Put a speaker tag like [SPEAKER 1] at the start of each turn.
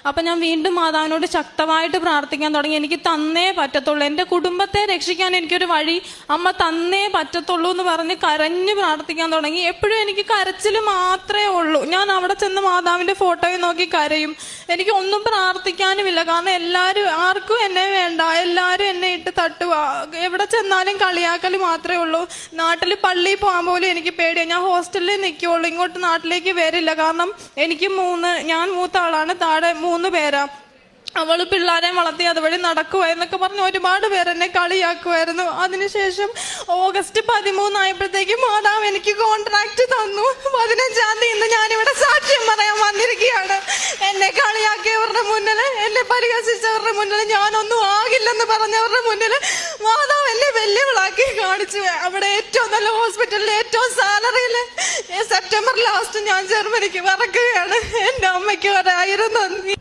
[SPEAKER 1] അപ്പം ഞാൻ വീണ്ടും മാതാവിനോട് ശക്തമായിട്ട് പ്രാർത്ഥിക്കാൻ തുടങ്ങി. എനിക്ക് തന്നേ പറ്റത്തുള്ളൂ, എൻ്റെ കുടുംബത്തെ രക്ഷിക്കാൻ എനിക്കൊരു വഴി അമ്മ തന്നേ പറ്റത്തുള്ളൂ എന്ന് പറഞ്ഞ് കരഞ്ഞ് പ്രാർത്ഥിക്കാൻ തുടങ്ങി. എപ്പോഴും എനിക്ക് കരച്ചിൽ മാത്രമേ ഉള്ളൂ. ഞാൻ അവിടെ ചെന്ന് മാതാവിൻ്റെ ഫോട്ടോയിൽ നോക്കി കരയും. എനിക്ക് ഒന്നും പ്രാർത്ഥിക്കാനുമില്ല. കാരണം എല്ലാവരും, ആർക്കും എന്നെ വേണ്ട, എല്ലാവരും എന്നെ ഇട്ട് തട്ടുക, എവിടെ ചെന്നാലും കളിയാക്കൽ മാത്രമേ ഉള്ളൂ. നാട്ടിൽ പള്ളിയിൽ പോകാൻ പോലും എനിക്ക് പേടിയാണ്. ഞാൻ ഹോസ്റ്റലിൽ നിൽക്കുകയുള്ളൂ, ഇങ്ങോട്ട് നാട്ടിലേക്ക് വരില്ല. കാരണം എനിക്ക് ഞാൻ മൂത്ത ആളാണ്, താഴെ 3 പേരാ. അവള് പിള്ളേരെ വളർത്തി അതുവഴി നടക്കുവായിരുന്നൊക്കെ പറഞ്ഞ് ഒരുപാട് പേരെന്നെ കളിയാക്കുമായിരുന്നു. അതിനുശേഷം ഓഗസ്റ്റ് 13 ആയപ്പോഴത്തേക്കും മാതാവ് എനിക്ക് കോൺട്രാക്ട് തന്നു. 15-ാം തീയതി ഇന്ന് ഞാനിവിടെ സാക്ഷ്യം പറയാൻ വന്നിരിക്കുകയാണ്. എന്നെ കളിയാക്കിയവരുടെ മുന്നിൽ, എന്നെ പരിഹസിച്ചവരുടെ മുന്നിൽ, ഞാനൊന്നും ആകില്ലെന്ന് പറഞ്ഞവരുടെ മുന്നിൽ മാതാവ് എന്നെ വെല്ലുവിളാക്കി കാണിച്ചു. അവിടെ ഏറ്റവും നല്ല ഹോസ്പിറ്റലിൽ ഏറ്റവും സാലറിയിൽ സെപ്റ്റംബർ ലാസ്റ്റ് ഞാൻ ജർമ്മനിക്ക് പറക്കുകയാണ്. എൻ്റെ അമ്മയ്ക്ക് 1000 നന്ദി.